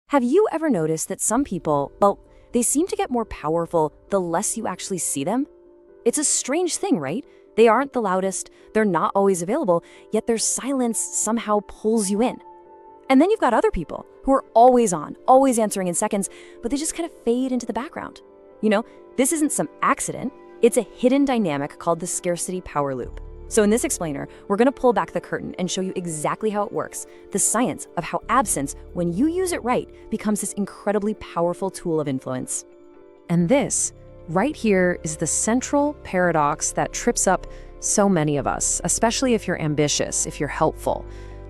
Have you ever noticed that some people, well, they seem to get more powerful the less you actually see them? It's a strange thing, right? They aren't the loudest, they're not always available, yet their silence somehow pulls you in. And then you've got other people who are always on, always answering in seconds, but they just kind of fade into the background. You know, this isn't some accident, it's a hidden dynamic called the Scarcity-Power Loop. So in this explainer, we're going to pull back the curtain and show you exactly how it works, the science of how absence, when you use it right, becomes this incredibly powerful tool of influence. And this, right here, is the central paradox that trips up so many of us, especially if you're ambitious, if you're helpful.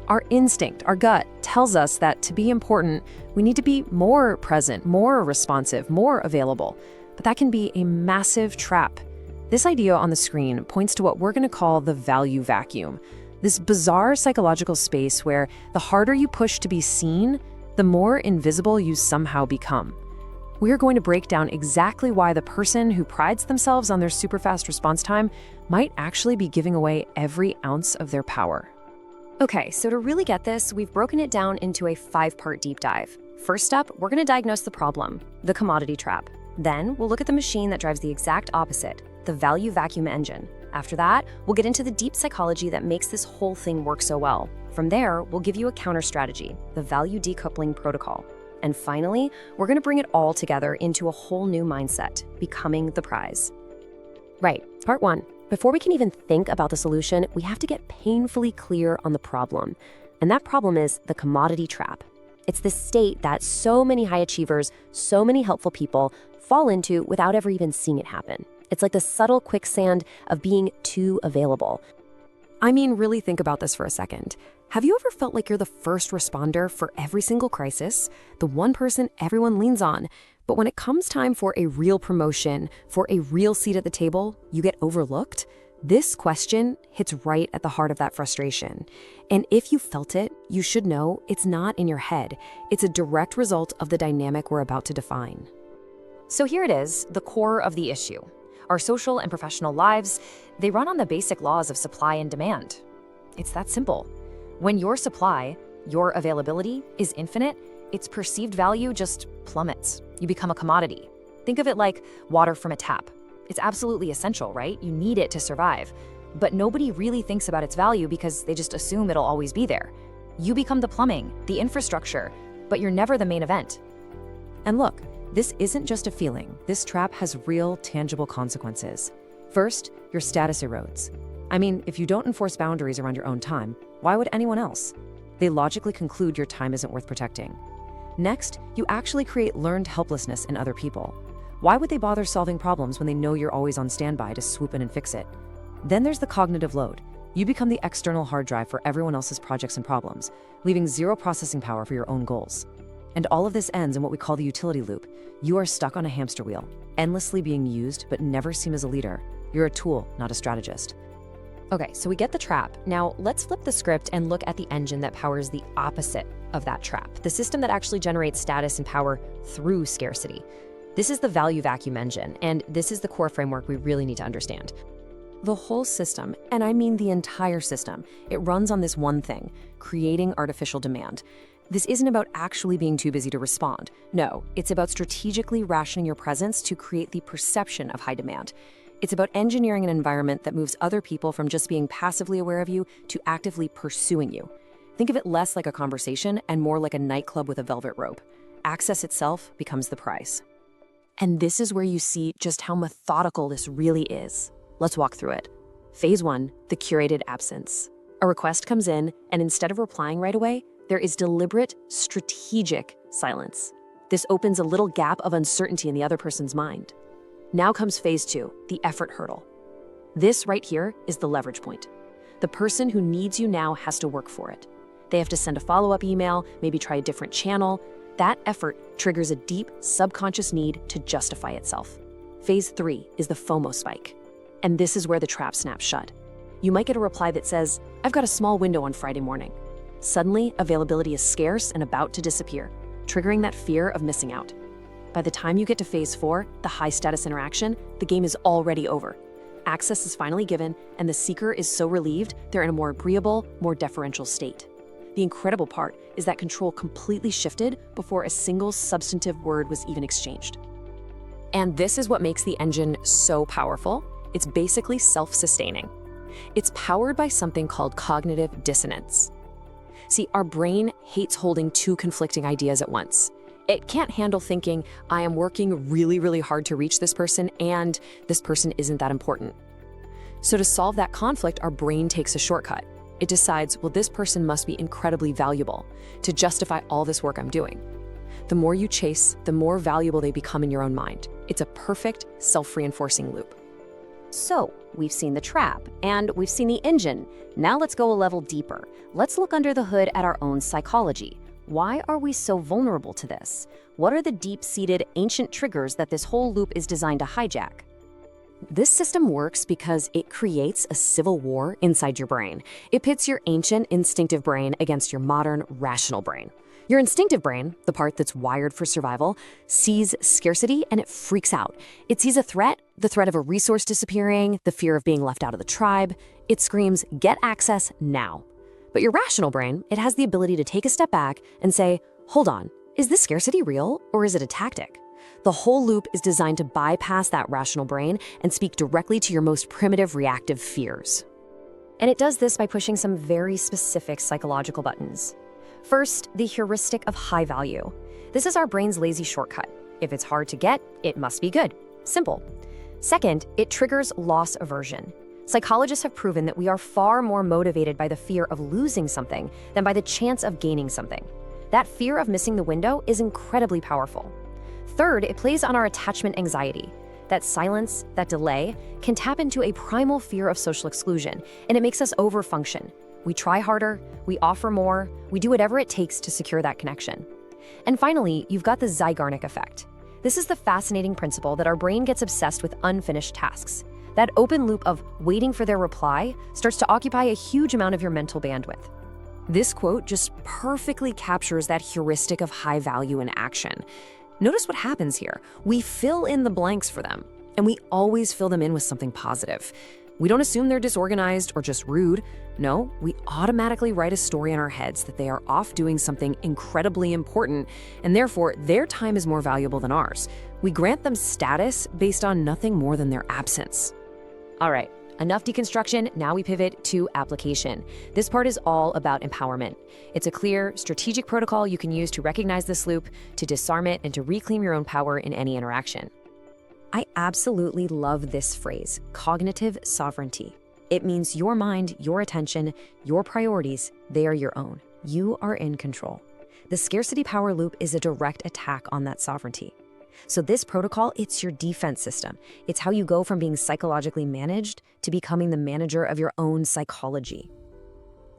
Our instinct, our gut, tells us that to be important, we need to be more present, more responsive, more available. But that can be a massive trap. This idea on the screen points to what we're going to call the value vacuum, this bizarre psychological space where the harder you push to be seen, the more invisible you somehow become. We're going to break down exactly why the person who prides themselves on their super fast response time might actually be giving away every ounce of their power. Okay, so to really get this, we've broken it down into a 5-part deep dive. First up, we're going to diagnose the problem, the commodity trap. Then we'll look at the machine that drives the exact opposite, the value vacuum engine. After that, we'll get into the deep psychology that makes this whole thing work so well. From there, we'll give you a counter strategy, the value decoupling protocol. And finally, we're going to bring it all together into a whole new mindset, becoming the prize. Right, part one. Before we can even think about the solution, we have to get painfully clear on the problem. And that problem is the commodity trap. It's this state that so many high achievers, so many helpful people fall into without ever even seeing it happen. It's like the subtle quicksand of being too available. I mean, really think about this for a second. Have you ever felt like you're the first responder for every single crisis, the one person everyone leans on, but when it comes time for a real promotion, for a real seat at the table, you get overlooked? This question hits right at the heart of that frustration. And if you felt it, you should know it's not in your head. It's a direct result of the dynamic we're about to define. So here it is, the core of the issue. Our social and professional lives, they run on the basic laws of supply and demand. It's that simple. When your supply, your availability, is infinite, its perceived value just plummets. You become a commodity. Think of it like water from a tap. It's absolutely essential, right? You need it to survive. But nobody really thinks about its value because they just assume it'll always be there. You become the plumbing, the infrastructure, but you're never the main event. And look, this isn't just a feeling. This trap has real, tangible consequences. First, your status erodes. I mean, if you don't enforce boundaries around your own time, why would anyone else? They logically conclude your time isn't worth protecting. Next, you actually create learned helplessness in other people. Why would they bother solving problems when they know you're always on standby to swoop in and fix it? Then there's the cognitive load. You become the external hard drive for everyone else's projects and problems, leaving zero processing power for your own goals. And all of this ends in what we call the utility loop. You are stuck on a hamster wheel, endlessly being used but never seen as a leader. You're a tool, not a strategist. Okay, so we get the trap. Now let's flip the script and look at the engine that powers the opposite of that trap, the system that actually generates status and power through scarcity. This is the value vacuum engine, and this is the core framework we really need to understand. The whole system, and I mean the entire system, it runs on this one thing, creating artificial demand. This isn't about actually being too busy to respond. No, it's about strategically rationing your presence to create the perception of high demand. It's about engineering an environment that moves other people from just being passively aware of you to actively pursuing you. Think of it less like a conversation and more like a nightclub with a velvet rope. Access itself becomes the prize. And this is where you see just how methodical this really is. Let's walk through it. Phase 1, the curated absence. A request comes in, and instead of replying right away, there is deliberate, strategic silence. This opens a little gap of uncertainty in the other person's mind. Now comes phase 2, the effort hurdle. This right here is the leverage point. The person who needs you now has to work for it. They have to send a follow-up email, maybe try a different channel. That effort triggers a deep, subconscious need to justify itself. Phase 3 is the FOMO spike. And this is where the trap snaps shut. You might get a reply that says, "I've got a small window on Friday morning." Suddenly, availability is scarce and about to disappear, triggering that fear of missing out. By the time you get to phase 4, the high-status interaction, the game is already over. Access is finally given, and the seeker is so relieved they're in a more agreeable, more deferential state. The incredible part is that control completely shifted before a single substantive word was even exchanged. And this is what makes the engine so powerful. It's basically self-sustaining. It's powered by something called cognitive dissonance. See, our brain hates holding two conflicting ideas at once. It can't handle thinking, I am working really, really hard to reach this person, and this person isn't that important. So to solve that conflict, our brain takes a shortcut. It decides, well, this person must be incredibly valuable to justify all this work I'm doing. The more you chase, the more valuable they become in your own mind. It's a perfect self-reinforcing loop. So, we've seen the trap, and we've seen the engine. Now let's go a level deeper. Let's look under the hood at our own psychology. Why are we so vulnerable to this? What are the deep-seated, ancient triggers that this whole loop is designed to hijack? This system works because it creates a civil war inside your brain. It pits your ancient, instinctive brain against your modern, rational brain. Your instinctive brain, the part that's wired for survival, sees scarcity and it freaks out. It sees a threat, the threat of a resource disappearing, the fear of being left out of the tribe. It screams, get access now. But your rational brain, it has the ability to take a step back and say, hold on, is this scarcity real or is it a tactic? The whole loop is designed to bypass that rational brain and speak directly to your most primitive reactive fears. And it does this by pushing some very specific psychological buttons. First, the heuristic of high value. This is our brain's lazy shortcut. If it's hard to get, it must be good. Simple. Second, it triggers loss aversion. Psychologists have proven that we are far more motivated by the fear of losing something than by the chance of gaining something. That fear of missing the window is incredibly powerful. Third, it plays on our attachment anxiety. That silence, that delay, can tap into a primal fear of social exclusion, and it makes us overfunction. We try harder, we offer more, we do whatever it takes to secure that connection. And finally, you've got the Zeigarnik effect. This is the fascinating principle that our brain gets obsessed with unfinished tasks. That open loop of waiting for their reply starts to occupy a huge amount of your mental bandwidth. This quote just perfectly captures that heuristic of high value in action. Notice what happens here. We fill in the blanks for them, and we always fill them in with something positive. We don't assume they're disorganized or just rude. No, we automatically write a story in our heads that they are off doing something incredibly important, and therefore their time is more valuable than ours. We grant them status based on nothing more than their absence. All right, enough deconstruction, now we pivot to application. This part is all about empowerment. It's a clear, strategic protocol you can use to recognize this loop, to disarm it, and to reclaim your own power in any interaction. I absolutely love this phrase, cognitive sovereignty. It means your mind, your attention, your priorities, they are your own. You are in control. The Scarcity-Power Loop is a direct attack on that sovereignty. So this protocol, it's your defense system. It's how you go from being psychologically managed to becoming the manager of your own psychology.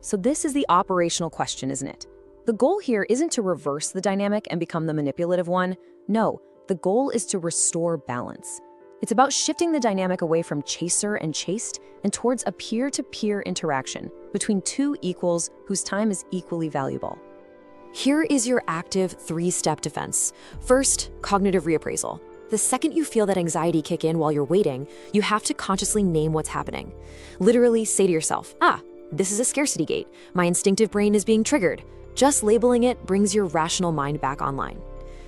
So this is the operational question, isn't it? The goal here isn't to reverse the dynamic and become the manipulative one. No, the goal is to restore balance. It's about shifting the dynamic away from chaser and chased and towards a peer-to-peer interaction between two equals whose time is equally valuable. Here is your active three-step defense. First, cognitive reappraisal. The second you feel that anxiety kick in while you're waiting, you have to consciously name what's happening. Literally say to yourself, this is a scarcity gate. My instinctive brain is being triggered. Just labeling it brings your rational mind back online.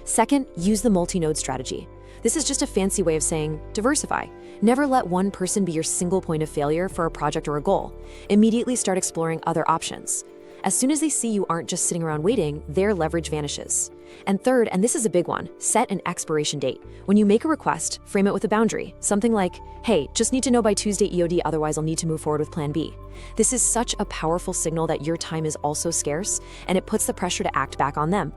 Second, use the multi-node strategy. This is just a fancy way of saying diversify. Never let one person be your single point of failure for a project or a goal. Immediately start exploring other options. As soon as they see you aren't just sitting around waiting, their leverage vanishes. And third, and this is a big one, set an expiration date. When you make a request, frame it with a boundary. Something like, hey, just need to know by Tuesday EOD, otherwise I'll need to move forward with plan B. This is such a powerful signal that your time is also scarce, and it puts the pressure to act back on them.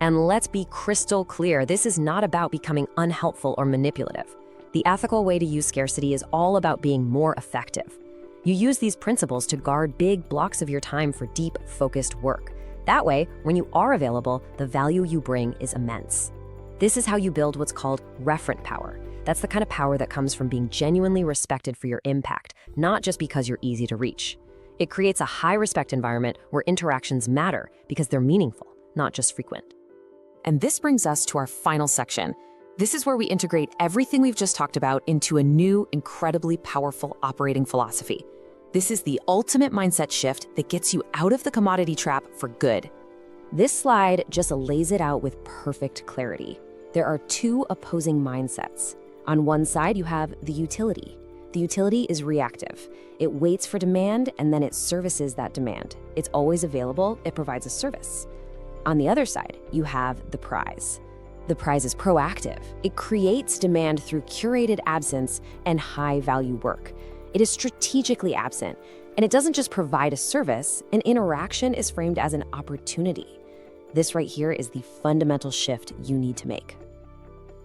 And let's be crystal clear, this is not about becoming unhelpful or manipulative. The ethical way to use scarcity is all about being more effective. You use these principles to guard big blocks of your time for deep, focused work. That way, when you are available, the value you bring is immense. This is how you build what's called referent power. That's the kind of power that comes from being genuinely respected for your impact, not just because you're easy to reach. It creates a high-respect environment where interactions matter because they're meaningful, not just frequent. And this brings us to our final section. This is where we integrate everything we've just talked about into a new, incredibly powerful operating philosophy. This is the ultimate mindset shift that gets you out of the commodity trap for good. This slide just lays it out with perfect clarity. There are two opposing mindsets. On one side, you have the utility. The utility is reactive. It waits for demand and then it services that demand. It's always available, it provides a service. On the other side, you have the prize. The prize is proactive. It creates demand through curated absence and high-value work. It is strategically absent, and it doesn't just provide a service, an interaction is framed as an opportunity. This right here is the fundamental shift you need to make.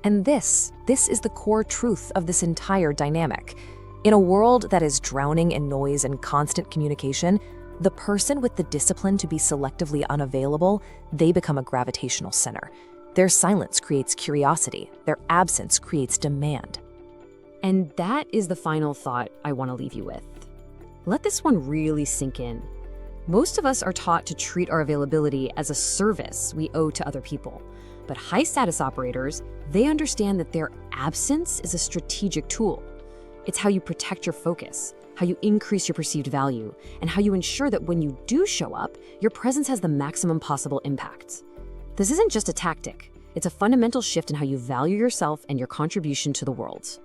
And this is the core truth of this entire dynamic. In a world that is drowning in noise and constant communication, the person with the discipline to be selectively unavailable, they become a gravitational center. Their silence creates curiosity. Their absence creates demand. And that is the final thought I want to leave you with. Let this one really sink in. Most of us are taught to treat our availability as a service we owe to other people. But high-status operators, they understand that their absence is a strategic tool. It's how you protect your focus, how you increase your perceived value, and how you ensure that when you do show up, your presence has the maximum possible impact. This isn't just a tactic. It's a fundamental shift in how you value yourself and your contribution to the world.